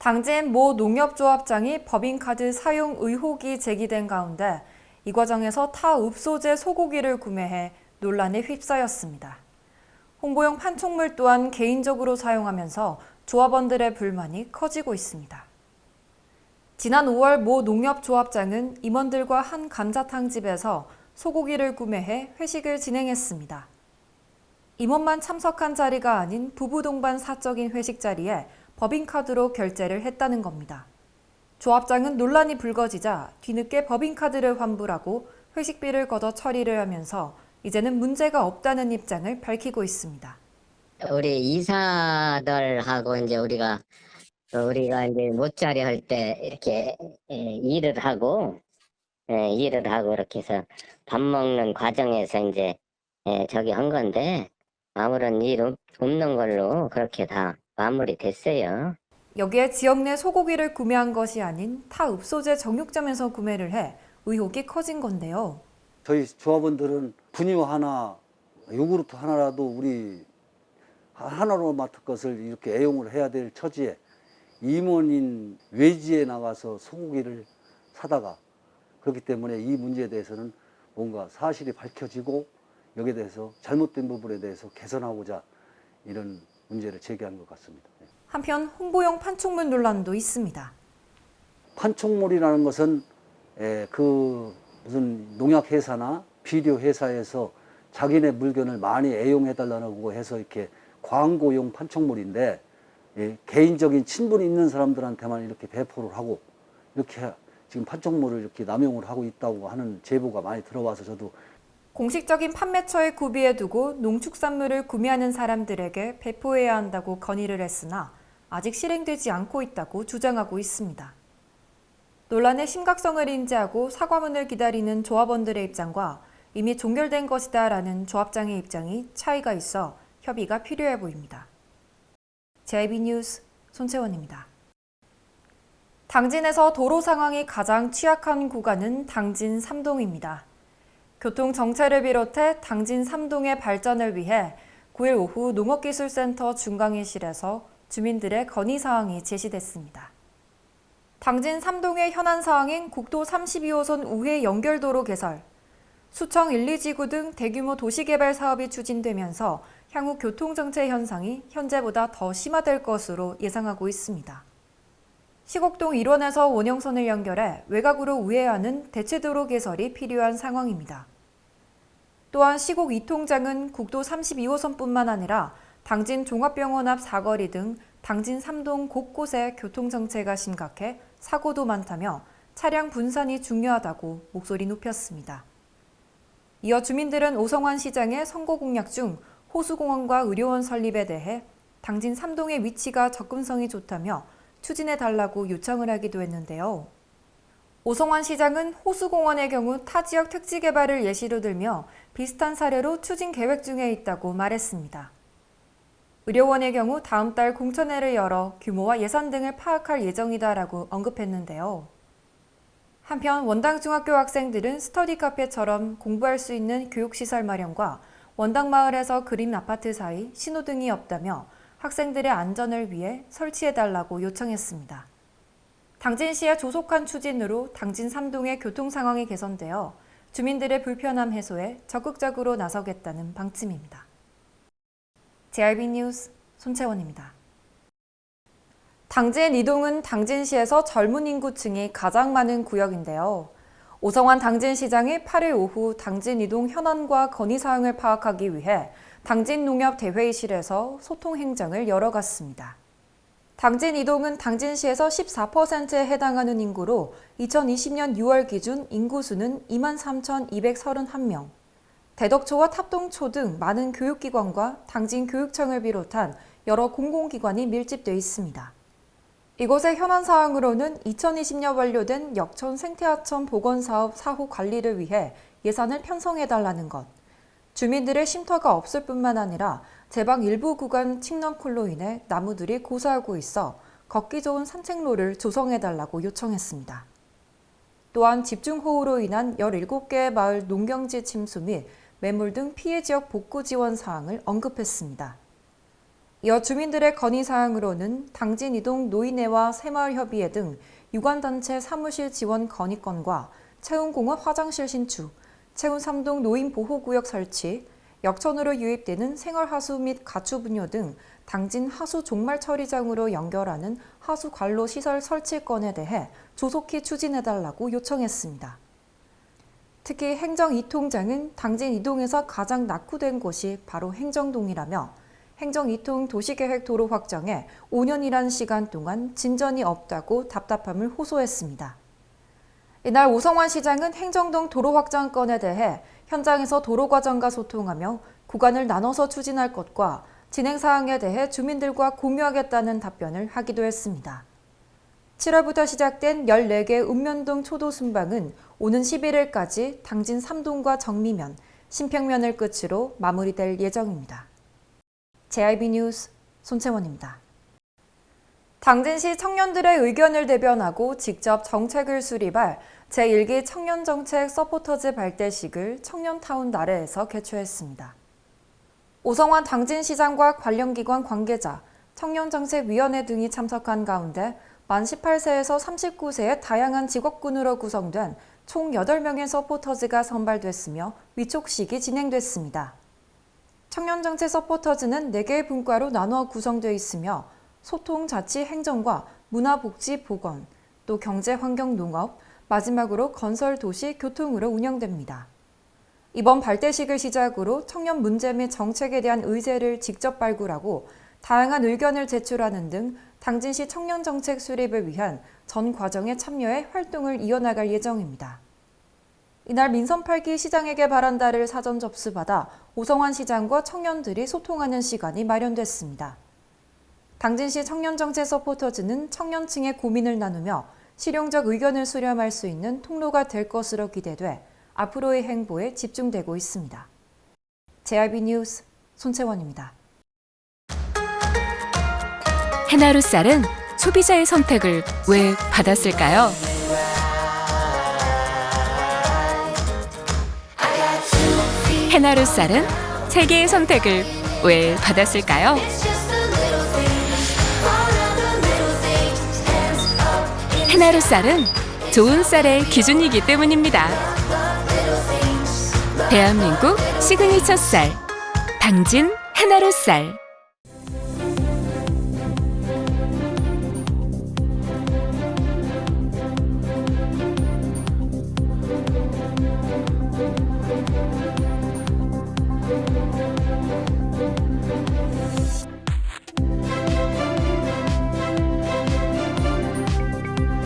당진 모 농협조합장이 법인카드 사용 의혹이 제기된 가운데 이 과정에서 타읍소재 소고기를 구매해 논란에 휩싸였습니다. 홍보용 판촉물 또한 개인적으로 사용하면서 조합원들의 불만이 커지고 있습니다. 지난 5월 모 농협조합장은 임원들과 한 감자탕집에서 소고기를 구매해 회식을 진행했습니다. 임원만 참석한 자리가 아닌 부부 동반 사적인 회식 자리에 법인카드로 결제를 했다는 겁니다. 조합장은 논란이 불거지자 뒤늦게 법인카드를 환불하고 회식비를 걷어 처리를 하면서 이제는 문제가 없다는 입장을 밝히고 있습니다. 우리 이사들하고 이제 우리가 이제 못자리 할 때 이렇게 일을 하고 이렇게 해서 밥 먹는 과정에서 이제 저기 한 건데 아무런 일 없는 걸로 그렇게 다 마무리 됐어요. 여기에 지역 내 소고기를 구매한 것이 아닌 타읍소재 정육점에서 구매를 해 의혹이 커진 건데요. 저희 조합원들은 분유 하나, 요구르트 하나라도 우리 하나로 맡을 것을 이렇게 애용을 해야 될 처지에 임원인 외지에 나가서 소고기를 사다가 그렇기 때문에 이 문제에 대해서는 뭔가 사실이 밝혀지고 여기에 대해서 잘못된 부분에 대해서 개선하고자 이런 문제를 제기한 것 같습니다. 한편 홍보용 판촉물 논란도 있습니다. 판촉물이라는 것은 그 무슨 농약회사나 비료회사에서 자기네 물건을 많이 애용해달라고 해서 이렇게 광고용 판촉물인데 개인적인 친분이 있는 사람들한테만 이렇게 배포를 하고 이렇게 지금 판촉물을 이렇게 남용을 하고 있다고 하는 제보가 많이 들어와서 저도 공식적인 판매처에 구비해 두고 농축산물을 구매하는 사람들에게 배포해야 한다고 건의를 했으나 아직 실행되지 않고 있다고 주장하고 있습니다. 논란의 심각성을 인지하고 사과문을 기다리는 조합원들의 입장과 이미 종결된 것이다라는 조합장의 입장이 차이가 있어 협의가 필요해 보입니다. JB 뉴스 손채원입니다. 당진에서 도로 상황이 가장 취약한 구간은 당진 3동입니다. 교통 정체를 비롯해 당진 3동의 발전을 위해 9일 오후 농업기술센터 중강의실에서 주민들의 건의사항이 제시됐습니다. 당진 3동의 현안 사항인 국도 32호선 우회 연결도로 개설, 수청 1, 2지구 등 대규모 도시개발 사업이 추진되면서 향후 교통정체 현상이 현재보다 더 심화될 것으로 예상하고 있습니다. 시곡동 1원에서 원형선을 연결해 외곽으로 우회하는 대체도로 개설이 필요한 상황입니다. 또한 시곡 2통장은 국도 32호선뿐만 아니라 당진 종합병원 앞 사거리 등 당진 3동 곳곳에 교통정체가 심각해 사고도 많다며 차량 분산이 중요하다고 목소리 높였습니다. 이어 주민들은 오성환 시장의 선거 공약 중 호수공원과 의료원 설립에 대해 당진 3동의 위치가 접근성이 좋다며 추진해달라고 요청을 하기도 했는데요. 오성환 시장은 호수공원의 경우 타 지역 특지 개발을 예시로 들며 비슷한 사례로 추진 계획 중에 있다고 말했습니다. 의료원의 경우 다음 달 공천회를 열어 규모와 예산 등을 파악할 예정이다라고 언급했는데요. 한편 원당중학교 학생들은 스터디 카페처럼 공부할 수 있는 교육시설 마련과 원당마을에서 그림 아파트 사이 신호등이 없다며 학생들의 안전을 위해 설치해달라고 요청했습니다. 당진시의 조속한 추진으로 당진 3동의 교통 상황이 개선되어 주민들의 불편함 해소에 적극적으로 나서겠다는 방침입니다. JRB 뉴스 손채원입니다. 당진 2동은 당진시에서 젊은 인구층이 가장 많은 구역인데요. 오성환 당진시장이 8일 오후 당진 2동 현안과 건의사항을 파악하기 위해 당진농협대회의실에서 소통행정을 열어갔습니다. 당진 2동은 당진시에서 14%에 해당하는 인구로 2020년 6월 기준 인구수는 23,231명, 대덕초와 탑동초 등 많은 교육기관과 당진교육청을 비롯한 여러 공공기관이 밀집돼 있습니다. 이곳의 현안 사항으로는 2020년 완료된 역천 생태하천 복원사업 사후 관리를 위해 예산을 편성해달라는 것, 주민들의 쉼터가 없을 뿐만 아니라 제방 일부 구간 칡넘쿨로 인해 나무들이 고사하고 있어 걷기 좋은 산책로를 조성해달라고 요청했습니다. 또한 집중호우로 인한 17개의 마을 농경지 침수 및 매물 등 피해 지역 복구 지원 사항을 언급했습니다. 이어 주민들의 건의사항으로는 당진 이동 노인회와 새마을협의회 등 유관단체 사무실 지원 건의건과 채운공업 화장실 신축, 채운 3동 노인보호구역 설치, 역천으로 유입되는 생활하수 및 가축 분뇨 등 당진 하수 종말 처리장으로 연결하는 하수 관로 시설 설치 건에 대해 조속히 추진해달라고 요청했습니다. 특히 행정 2통장은 당진 2동에서 가장 낙후된 곳이 바로 행정동이라며 행정 2통 도시계획 도로 확정에 5년이란 시간 동안 진전이 없다고 답답함을 호소했습니다. 이날 오성환 시장은 행정동 도로 확장 건에 대해 현장에서 도로 과정과 소통하며 구간을 나눠서 추진할 것과 진행 사항에 대해 주민들과 공유하겠다는 답변을 하기도 했습니다. 7월부터 시작된 14개 읍면동 초도 순방은 오는 11일까지 당진 3동과 정미면, 신평면을 끝으로 마무리될 예정입니다. JIB 뉴스 손채원입니다. 당진시 청년들의 의견을 대변하고 직접 정책을 수립할 제1기 청년정책 서포터즈 발대식을 청년타운 나래에서 개최했습니다. 오성환 당진시장과 관련기관 관계자, 청년정책위원회 등이 참석한 가운데 만 18세에서 39세의 다양한 직업군으로 구성된 총 8명의 서포터즈가 선발됐으며 위촉식이 진행됐습니다. 청년정책 서포터즈는 4개의 분과로 나누어 구성되어 있으며 소통, 자치, 행정과 문화, 복지, 보건, 또 경제, 환경, 농업, 마지막으로 건설, 도시, 교통으로 운영됩니다. 이번 발대식을 시작으로 청년 문제 및 정책에 대한 의제를 직접 발굴하고 다양한 의견을 제출하는 등 당진시 청년정책 수립을 위한 전 과정에 참여해 활동을 이어나갈 예정입니다. 이날 민선 8기 시장에게 바란다를 사전 접수받아 오성환 시장과 청년들이 소통하는 시간이 마련됐습니다. 당진시 청년정책 서포터즈는 청년층의 고민을 나누며 실용적 의견을 수렴할 수 있는 통로가 될 것으로 기대돼 앞으로의 행보에 집중되고 있습니다. JIB 뉴스 손채원입니다. 해나루 쌀은 소비자의 선택을 왜 받았을까요? 해나루 쌀은 세계의 선택을 왜 받았을까요? 해나루 쌀은 좋은 쌀의 기준이기 때문입니다. 대한민국 시그니처 쌀, 당진 해나루 쌀.